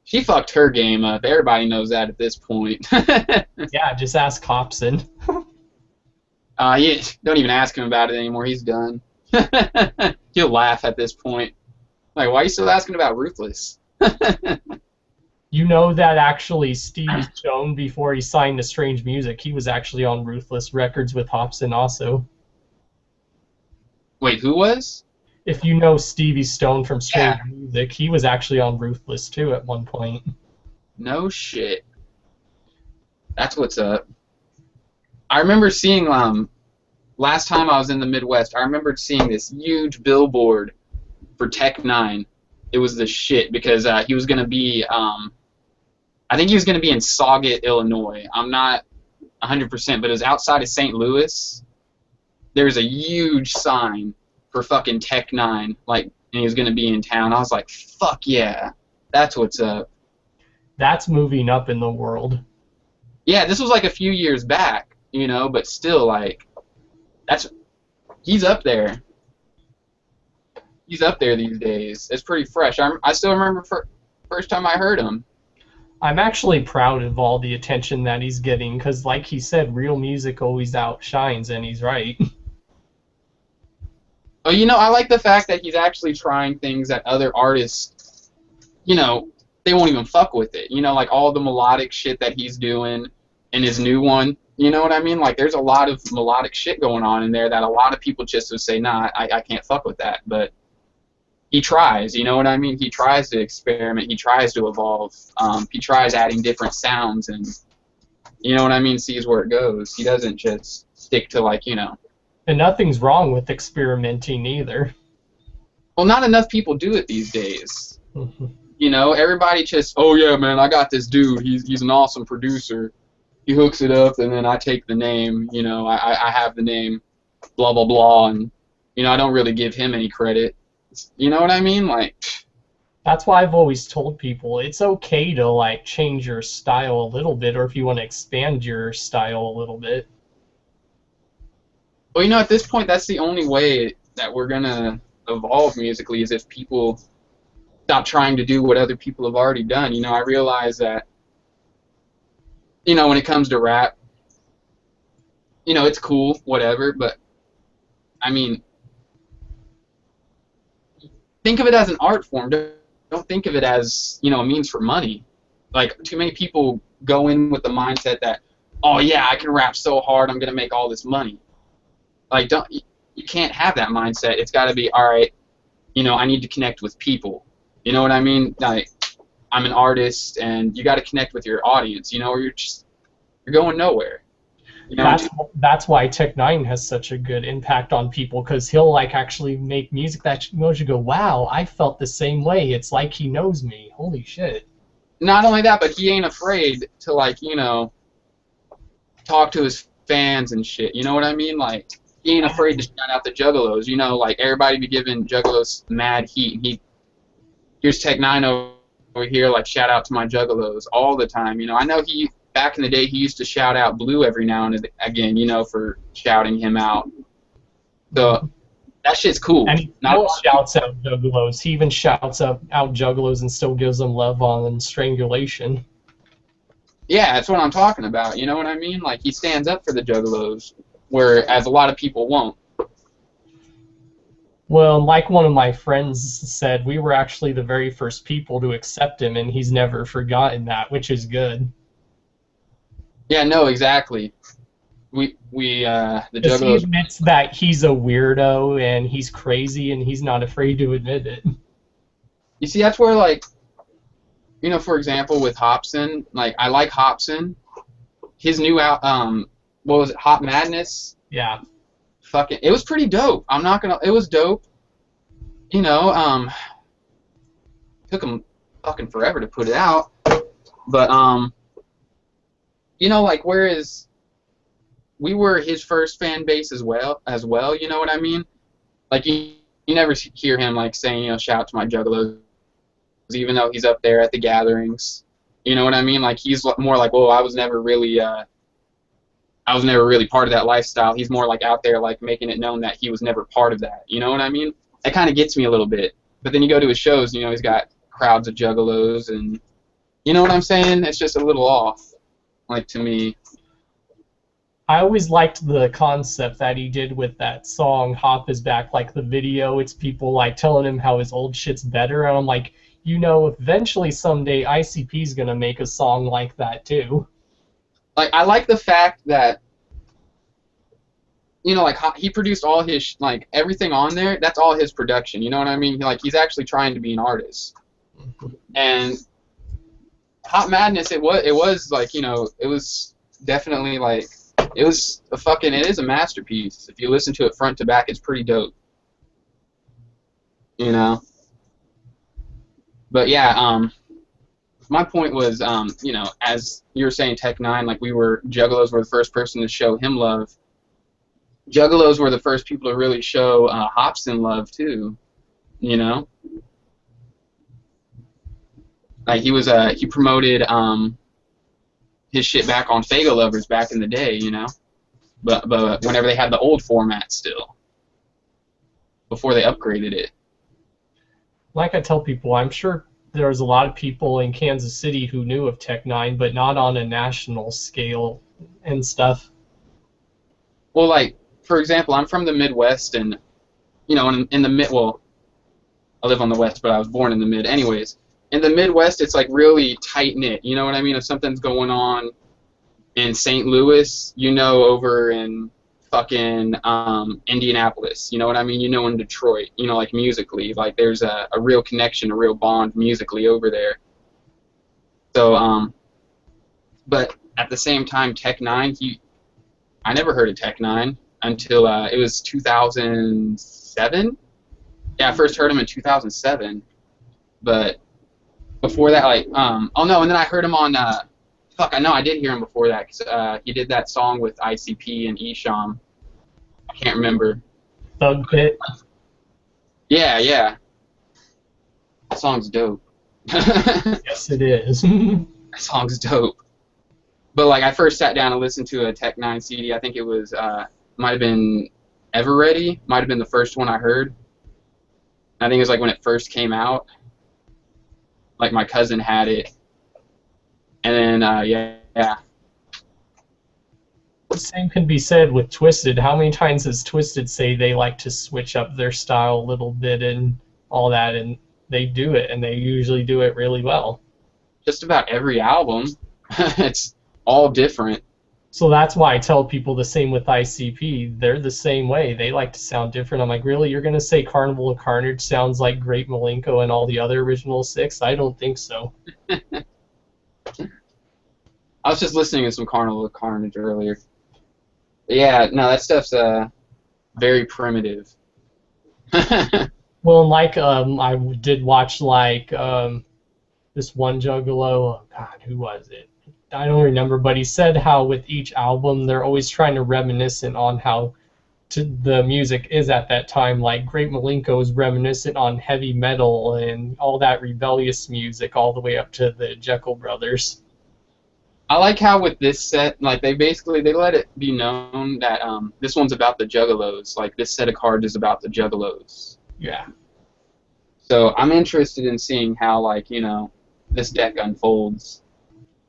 she fucked her game up. Everybody knows that at this point. Yeah, just ask Hopsin. Yeah, don't even ask him about it anymore. He's done. He'll laugh at this point. Like, why are you still asking about Ruthless? You know that actually Stevie Stone, before he signed to Strange Music, he was actually on Ruthless Records with Hopsin also. Wait, who was? If you know Stevie Stone from Strange Music, he was actually on Ruthless too at one point. No shit. That's what's up. I remember seeing, last time I was in the Midwest, I remembered seeing this huge billboard for Tech 9. It was the shit because he was going to be, I think he was going to be in Sauget, Illinois. I'm not 100%, but it was outside of St. Louis. There's a huge sign for fucking Tech 9, like, and he was going to be in town. I was like, fuck yeah, that's what's up. That's moving up in the world. Yeah, this was like a few years back, you know, but still, like, he's up there. He's up there these days. It's pretty fresh. I still remember first time I heard him. I'm actually proud of all the attention that he's getting, because like he said, real music always outshines, and he's right. Oh, you know, I like the fact that he's actually trying things that other artists, you know, they won't even fuck with it. You know, like all the melodic shit that he's doing in his new one. You know what I mean? Like, there's a lot of melodic shit going on in there that a lot of people just would say, nah, I can't fuck with that. But he tries, you know what I mean? He tries to experiment. He tries to evolve. He tries adding different sounds and, you know what I mean, sees where it goes. He doesn't just stick to, like, you know. And nothing's wrong with experimenting either. Well, not enough people do it these days. You know, everybody just, oh yeah, man, I got this dude. He's an awesome producer. He hooks it up, and then I take the name. You know, I have the name, blah blah blah, and you know, I don't really give him any credit. You know what I mean? Like, That's why I've always told people it's okay to like change your style a little bit, or if you want to expand your style a little bit. Well, at this point, that's the only way that we're gonna evolve musically is if people stop trying to do what other people have already done. I realize that, when it comes to rap, it's cool, whatever, but, I mean, think of it as an art form. Don't think of it as, a means for money. Like, too many people go in with the mindset that, oh, yeah, I can rap so hard, I'm going to make all this money. Like, you can't have that mindset. It's got to be, all right, I need to connect with people. You know what I mean? Like, I'm an artist, and you got to connect with your audience, or you're going nowhere. That's why Tech Nine has such a good impact on people, because he'll like actually make music that knows you go, wow, I felt the same way. It's like he knows me. Holy shit. Not only that, but he ain't afraid to like, talk to his fans and shit. You know what I mean? Like, he ain't afraid to shout out the Juggalos. Like everybody be giving Juggalos mad heat. Here's Tech Nine over here, like shout out to my Juggalos all the time. I know back in the day, he used to shout out Blue every now and again, for shouting him out. So that shit's cool. And he shouts out Juggalos. He even shouts out Juggalos and still gives them love on Strangulation. Yeah, that's what I'm talking about. You know what I mean? Like, he stands up for the Juggalos, whereas a lot of people won't. Well, like one of my friends said, we were actually the very first people to accept him, and he's never forgotten that, which is good. Yeah, no, exactly. The Juggalos. He admits that he's a weirdo and he's crazy, and he's not afraid to admit it. You see, that's where, like, for example, with Hopsin, like, I like Hopsin. His new what was it, Hot Madness? Yeah. It was pretty dope. It was dope. Took him fucking forever to put it out, but like, whereas we were his first fan base as well, you know what I mean? Like, you never hear him, like, saying, shout out to my Juggalos, even though he's up there at the gatherings. You know what I mean? Like, he's more like, well, I was never really part of that lifestyle. He's more, like, out there, like, making it known that he was never part of that. You know what I mean? That kind of gets me a little bit. But then you go to his shows, he's got crowds of Juggalos, and you know what I'm saying? It's just a little off. Like, to me. I always liked the concept that he did with that song, Hop Is Back, like the video, it's people like telling him how his old shit's better, and I'm like, eventually someday ICP's gonna make a song like that too. Like, I like the fact that, like, he produced all his, like, everything on there, that's all his production, you know what I mean? Like, he's actually trying to be an artist. And Hot Madness, it was like, it was definitely like, it is a masterpiece. If you listen to it front to back, it's pretty dope. But yeah, my point was, as you were saying, Tech Nine, like, Juggalos were the first person to show him love. Juggalos were the first people to really show Hopsin love too. Like, he promoted his shit back on Faygo Lovers back in the day, but whenever they had the old format still, before they upgraded it. Like I tell people, I'm sure there's a lot of people in Kansas City who knew of Tech Nine, but not on a national scale and stuff. Well, like, for example, I'm from the Midwest, and in the mid, well, I live on the West, but I was born in the Mid, anyways. In the Midwest, it's like really tight knit. You know what I mean? If something's going on in St. Louis, over in fucking Indianapolis. You know what I mean? In Detroit. Like, musically, like, there's a real connection, a real bond musically over there. So, but at the same time, Tech Nine, I never heard of Tech Nine until it was 2007. Yeah, I first heard him in 2007, but before that, like, oh no, and then I heard him on, I know I did hear him before that, because he did that song with ICP and Esham. I can't remember. Thug Pit? Yeah. That song's dope. Yes, it is. That song's dope. But like, I first sat down and listened to a Tech 9 CD. I think it was might have been Ever Ready. Might have been the first one I heard. I think it was like when it first came out. Like my cousin had it, and then yeah. The same can be said with Twisted. How many times does Twisted say they like to switch up their style a little bit and all that, and they do it, and they usually do it really well. Just about every album, it's all different. So that's why I tell people the same with ICP. They're the same way. They like to sound different. I'm like, really? You're going to say Carnival of Carnage sounds like Great Milenko and all the other original 6? I don't think so. I was just listening to some Carnival of Carnage earlier. Yeah, no, that stuff's very primitive. Well, like I did watch like this one Juggalo. Oh, God, who was it? I don't remember, but he said how with each album they're always trying to reminiscent on how the music is at that time. Like Great Milenko is reminiscent on heavy metal and all that rebellious music all the way up to the Jekyll Brothers. I like how with this set, like they let it be known that this one's about the Juggalos. Like this set of cards is about the Juggalos. Yeah. So I'm interested in seeing how, like, you know, this deck unfolds.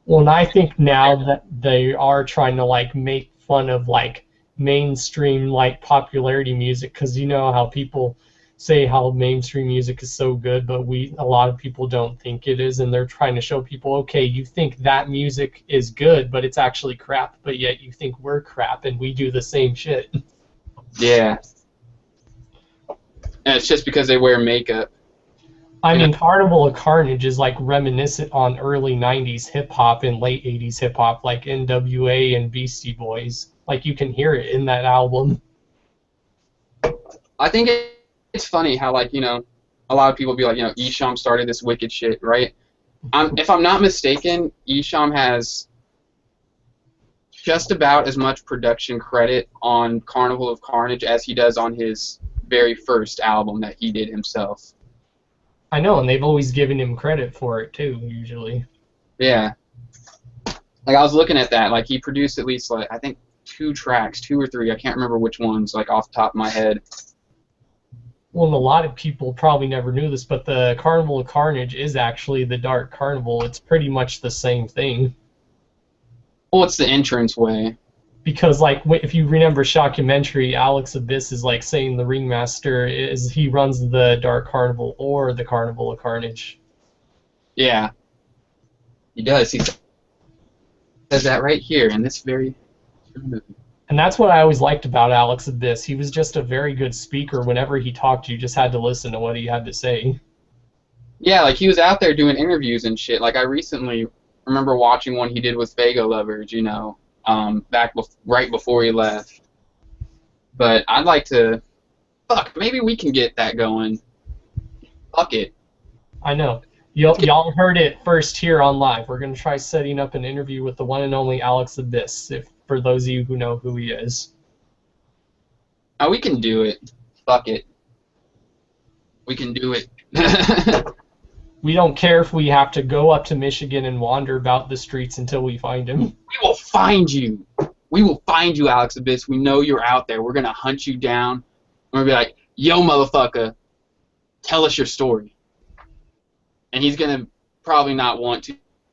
Well, and I think now that they are trying to like make fun of like mainstream like popularity music, because you know how people say how mainstream music is so good, but a lot of people don't think it is, and they're trying to show people, okay, you think that music is good, but it's actually crap, but yet you think we're crap, and we do the same shit. Yeah. And it's just because they wear makeup. I mean, Carnival of Carnage is like reminiscent on early 90s hip-hop and late 80s hip-hop, like NWA and Beastie Boys. Like, you can hear it in that album. I think it's funny how, like, you know, a lot of people be like, you know, Esham started this wicked shit, right? If I'm not mistaken, Esham has just about as much production credit on Carnival of Carnage as he does on his very first album that he did himself. I know, and they've always given him credit for it, too, usually. Yeah. Like, I was looking at that. Like, he produced at least, like, I think 2 tracks, 2 or 3. I can't remember which ones, like, off the top of my head. Well, and a lot of people probably never knew this, but the Carnival of Carnage is actually the Dark Carnival. It's pretty much the same thing. Well, it's the entrance way. Because, like, if you remember Shockumentary, Alex Abyss is, like, saying the Ringmaster he runs the Dark Carnival or the Carnival of Carnage. Yeah. He does. He says that right here in this very movie. And that's what I always liked about Alex Abyss. He was just a very good speaker. Whenever he talked, you just had to listen to what he had to say. Yeah, like, he was out there doing interviews and shit. Like, I recently remember watching one he did with Faygo Lovers, you know, right before he left. But I'd like to... Fuck, maybe we can get that going. Fuck it. I know. Y'all heard it first here on live. We're going to try setting up an interview with the one and only Alex Abyss, for those of you who know who he is. Oh, we can do it. Fuck it. We can do it. We don't care if we have to go up to Michigan and wander about the streets until we find him. We will find you. We will find you, Alex Abyss. We know you're out there. We're going to hunt you down. We're going to be like, yo, motherfucker, tell us your story. And he's going to probably not want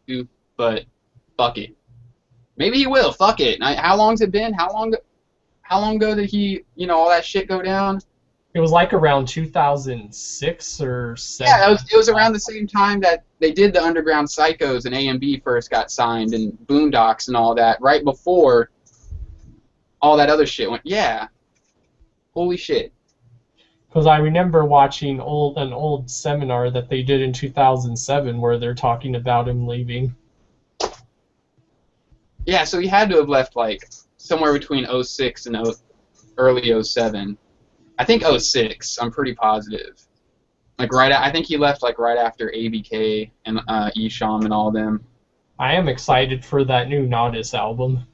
to, but fuck it. Maybe he will. Fuck it. How long's it been? How long ago did he, you know, all that shit go down? It was like around 2006 or 7. Yeah, it was around the same time that they did the Underground Psychos and A&B first got signed and Boondocks and all that, right before all that other shit went. Yeah. Holy shit. Because I remember watching an old seminar that they did in 2007 where they're talking about him leaving. Yeah, so he had to have left like somewhere between 06 and early 07. I think 06. I'm pretty positive. Like I think he left like right after ABK and Esham and all them. I am excited for that new Nodis album.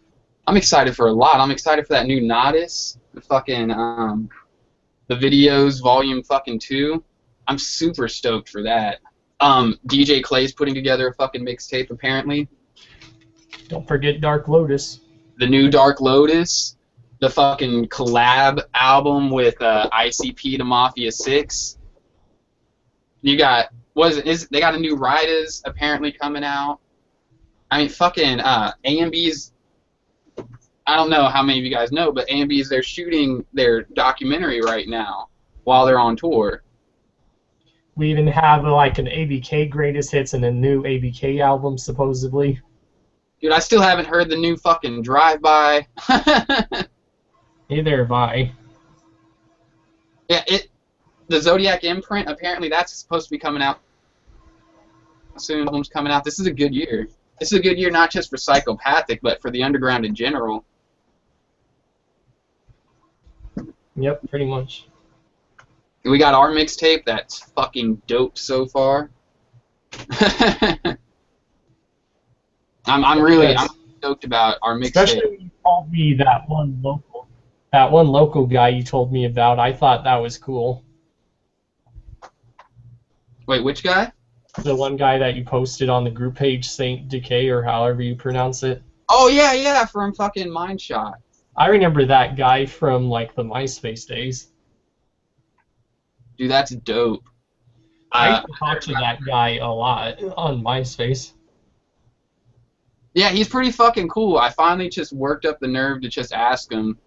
I'm excited for a lot. I'm excited for that new Nodis. The fucking the videos volume fucking 2. I'm super stoked for that. DJ Clay's putting together a fucking mixtape, apparently. Don't forget Dark Lotus. The new Dark Lotus. The fucking collab album with ICP to Mafia 6. You got, they got a new Riders apparently coming out. I mean, fucking AMB's, I don't know how many of you guys know, but AMB's, they're shooting their documentary right now while they're on tour. We even have like an ABK greatest hits and a new ABK album supposedly. Dude, I still haven't heard the new fucking Drive-By. Neither have I. Yeah, the Zodiac Imprint, apparently that's supposed to be coming out soon. Album's coming out. This is a good year. This is a good year not just for Psychopathic, but for the underground in general. Yep, pretty much. We got our mixtape that's fucking dope so far. I'm really stoked about our mixtape. Especially when you told me that one local guy you told me about. I thought that was cool. Wait, which guy? The one guy that you posted on the group page, Saint Decay, or however you pronounce it. Oh yeah, from fucking Mindshot. I remember that guy from like the MySpace days. Dude, that's dope. I talked to that guy a lot on MySpace. Yeah, he's pretty fucking cool. I finally just worked up the nerve to just ask him,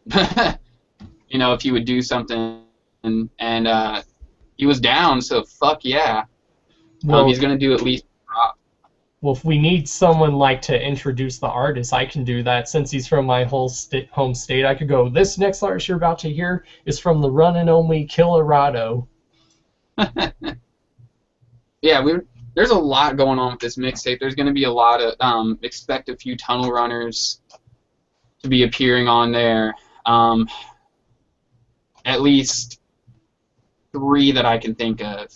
you know, if he would do something, and he was down. So fuck yeah. Well, he's gonna do at least. Well, if we need someone like to introduce the artist, I can do that. Since he's from my home state, I could go. This next artist you're about to hear is from the one and only Killa. Yeah, there's a lot going on with this mixtape. There's going to be a lot of expect a few tunnel runners to be appearing on there. At least 3 that I can think of.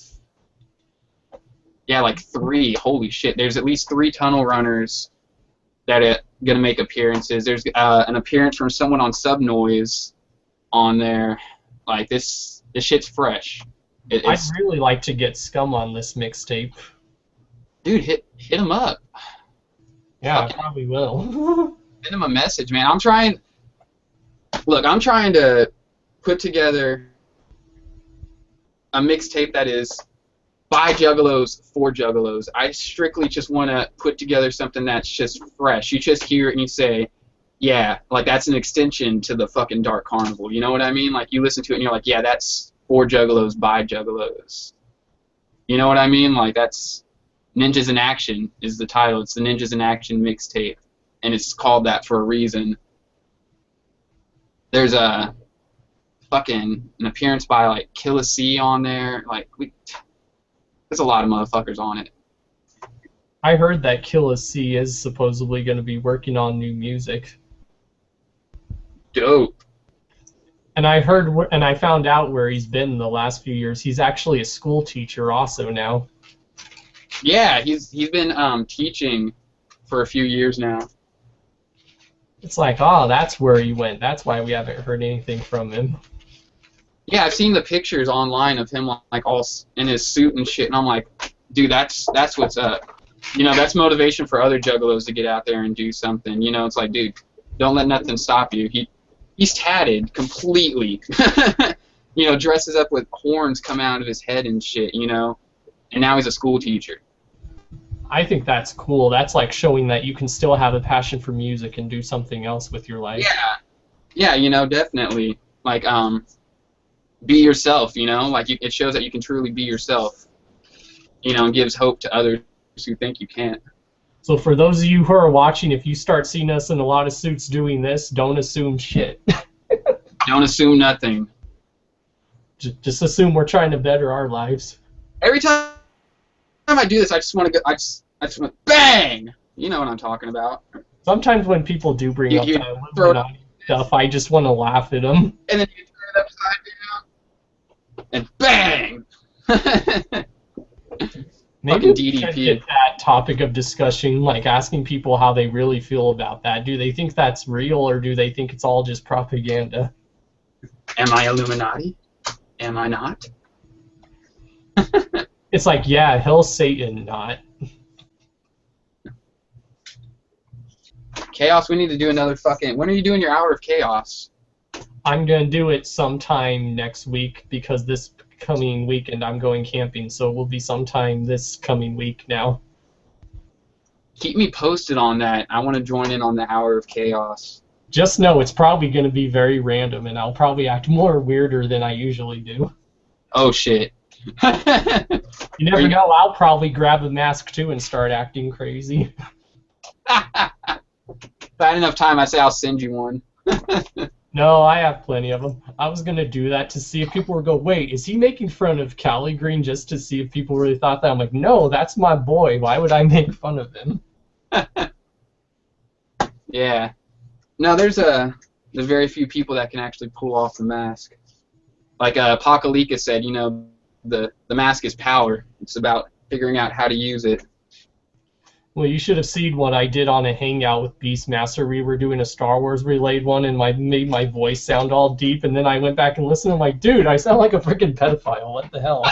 Yeah, like 3. Holy shit! There's at least 3 tunnel runners that are going to make appearances. There's an appearance from someone on Subnoise on there. Like this shit's fresh. I'd really like to get Scum on this mixtape. Dude, hit him up. Yeah, I probably will. Send him a message, man. I'm trying to put together a mixtape that is by Juggalos for Juggalos. I strictly just want to put together something that's just fresh. You just hear it and you say, yeah, like that's an extension to the fucking Dark Carnival. You know what I mean? Like you listen to it and you're like, yeah, that's for Juggalos by Juggalos. You know what I mean? Like that's Ninjas in Action is the title. It's the Ninjas in Action mixtape, and it's called that for a reason. There's a fucking an appearance by like Killa on there. Like there's a lot of motherfuckers on it. I heard that Killa is supposedly going to be working on new music. Dope. And I heard, and I found out where he's been the last few years. He's actually a school teacher also now. Yeah, he's been teaching for a few years now. It's like, oh, that's where he went. That's why we haven't heard anything from him. Yeah, I've seen the pictures online of him like all in his suit and shit, and I'm like, dude, that's what's up. You know, that's motivation for other Juggalos to get out there and do something. You know, it's like, dude, don't let nothing stop you. He's tatted completely. You know, dresses up with horns coming out of his head and shit, you know. And now he's a school teacher. I think that's cool. That's like showing that you can still have a passion for music and do something else with your life. Yeah. Yeah, you know, definitely. Like, be yourself, you know? Like, it shows that you can truly be yourself. You know, and gives hope to others who think you can't. So for those of you who are watching, if you start seeing us in a lot of suits doing this, don't assume shit. Don't assume nothing. Just assume we're trying to better our lives. Every time I do this, I just want to go. I just want bang. You know what I'm talking about. Sometimes when people do bring up that Illuminati stuff, I just want to laugh at them. And then you turn it upside down, and bang. Maybe we should get that topic of discussion, like asking people how they really feel about that. Do they think that's real, or do they think it's all just propaganda? Am I Illuminati? Am I not? It's like, yeah, hell's Satan, not. Chaos, we need to do another fucking... When are you doing your Hour of Chaos? I'm going to do it sometime next week because this coming weekend I'm going camping, so it will be sometime this coming week now. Keep me posted on that. I want to join in on the Hour of Chaos. Just know it's probably going to be very random, and I'll probably act more weirder than I usually do. Oh, shit. You never know, I'll probably grab a mask too and start acting crazy. If I had enough time, I'd say I'll send you one. No, I have plenty of them. I was going to do that to see if people would go, wait, is he making fun of Caligreen just to see if people really thought that? I'm like, no, that's my boy. Why would I make fun of him? Yeah. No, there's very few people that can actually pull off the mask. Like Apocalypse said, you know, the mask is power. It's about figuring out how to use it. Well, you should have seen what I did on a hangout with Beastmaster. We were doing a Star Wars relayed one, and made my voice sound all deep, and then I went back and listened, and I'm like, dude, I sound like a freaking pedophile. What the hell?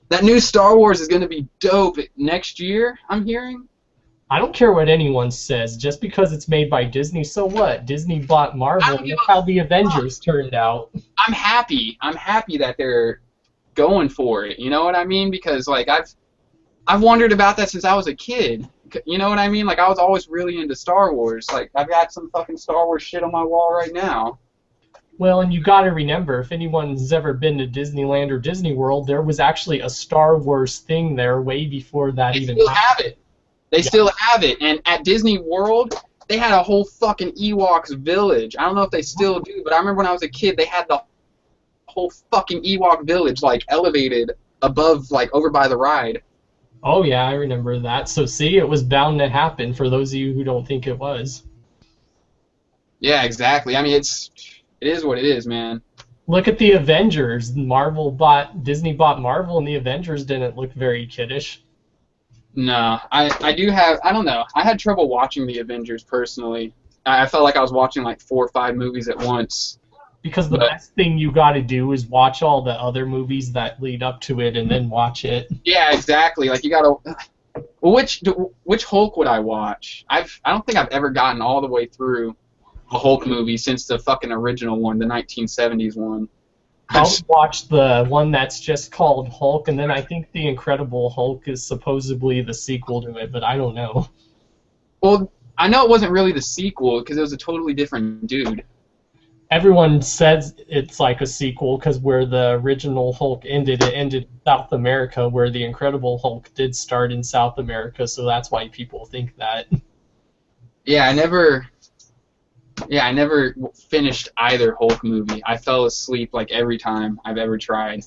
That new Star Wars is going to be dope next year, I'm hearing. I don't care what anyone says. Just because it's made by Disney, so what? Disney bought Marvel, and look how the Avengers turned out. I'm happy. I'm happy that they're going for it. You know what I mean? Because, like, I've wondered about that since I was a kid. You know what I mean? Like, I was always really into Star Wars. Like, I've got some fucking Star Wars shit on my wall right now. Well, and you gotta remember, if anyone's ever been to Disneyland or Disney World, there was actually a Star Wars thing there way before that They even still happened. have it. They still have it. And at Disney World, they had a whole fucking Ewoks village. I don't know if they still do, but I remember when I was a kid, they had the whole fucking Ewok village, like, elevated above, like, over by the ride. Oh yeah, I remember that. So see, it was bound to happen for those of you who don't think it was. Yeah, exactly. I mean, it is what it is, man. Look at the Avengers. Disney bought Marvel, and the Avengers didn't look very kiddish. No, I don't know. I had trouble watching the Avengers personally. I felt like I was watching like 4 or 5 movies at once. Because the best thing you got to do is watch all the other movies that lead up to it, and then watch it. Yeah, exactly. Like, you gotta. Well, which Hulk would I watch? I don't think I've ever gotten all the way through a Hulk movie since the fucking original one, the 1970s one. I'll watch the one that's just called Hulk, and then I think The Incredible Hulk is supposedly the sequel to it, but I don't know. Well, I know it wasn't really the sequel because it was a totally different dude. Everyone says it's like a sequel because where the original Hulk ended, it ended in South America, where the Incredible Hulk did start in South America, so that's why people think that. Yeah, I never finished either Hulk movie. I fell asleep like every time I've ever tried.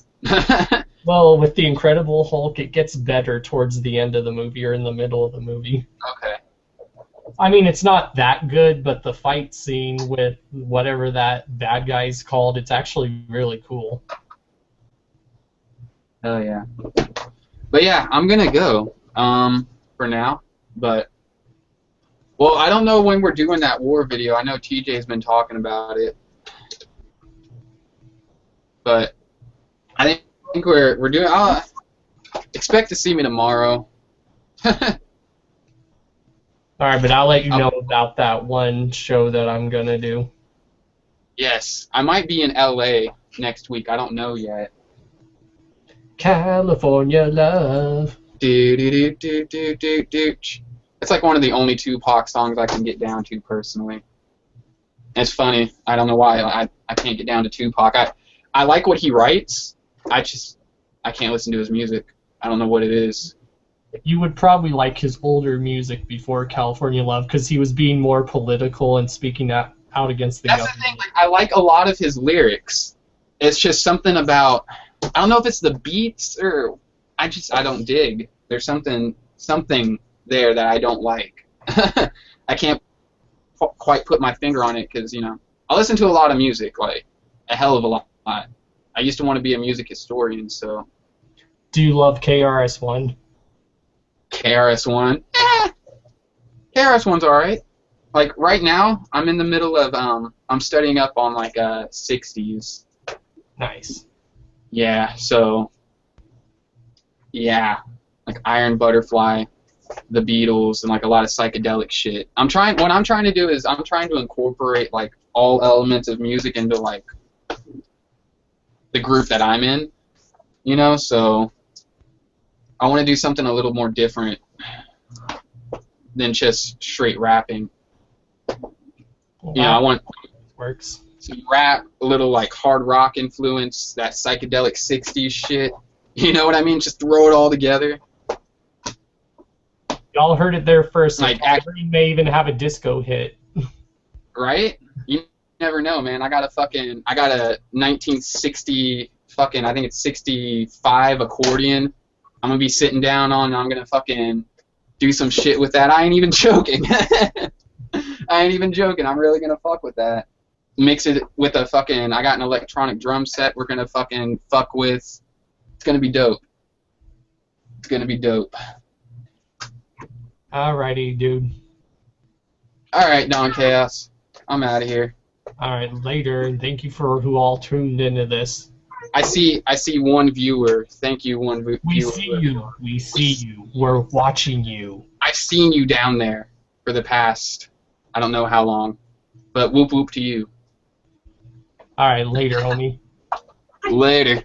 Well, with the Incredible Hulk, it gets better towards the end of the movie or in the middle of the movie. Okay. I mean, it's not that good, but the fight scene with whatever that bad guy's called, it's actually really cool. Hell yeah. But yeah, I'm gonna go for now. But well, I don't know when we're doing that war video. I know TJ's been talking about it, but I think we're doing. Expect to see me tomorrow. Alright, but I'll let you know about that one show that I'm gonna do. Yes, I might be in LA next week. I don't know yet. California Love. Do do do do do do do. It's like one of the only Tupac songs I can get down to personally. It's funny. I don't know why I can't get down to Tupac. I like what he writes. I can't listen to his music. I don't know what it is. You would probably like his older music before California Love because he was being more political and speaking out against the government. That's the thing. Like, I like a lot of his lyrics. It's just something about, I don't know if it's the beats or I don't dig. There's something there that I don't like. I can't quite put my finger on it because, you know, I listen to a lot of music, like a hell of a lot. I used to want to be a music historian, so. Do you love KRS-One? KRS-One? KRS-One's alright. Like, right now, I'm in the middle of, I'm studying up on, like, 60s. Nice. Yeah, so, yeah, like Iron Butterfly, the Beatles, and like a lot of psychedelic shit. What I'm trying to do is I'm trying to incorporate like all elements of music into like the group that I'm in, you know, so I want to do something a little more different than just straight rapping. Well, You know, I want works. some rap, a little like hard rock influence, that psychedelic 60s shit. You know what I mean? Just throw it all together. Y'all heard it there first. Like, Caligreen may even have a disco hit. Right? You never know, man. I got a 1960 fucking, I think it's 65 accordion. I'm gonna be sitting down on, I'm gonna fucking do some shit with that. I ain't even joking. I ain't even joking. I'm really gonna fuck with that. Mix it with a fucking, I got an electronic drum set we're gonna fucking fuck with. It's gonna be dope. It's gonna be dope. Alrighty, dude. Alright, Don Chaos. I'm out of here. Alright, later, and thank you for who all tuned into this. I see one viewer. Thank you, one viewer. We see you. We see you. We're watching you. I've seen you down there for the past, I don't know how long. But whoop whoop to you. Alright, later, homie. Later.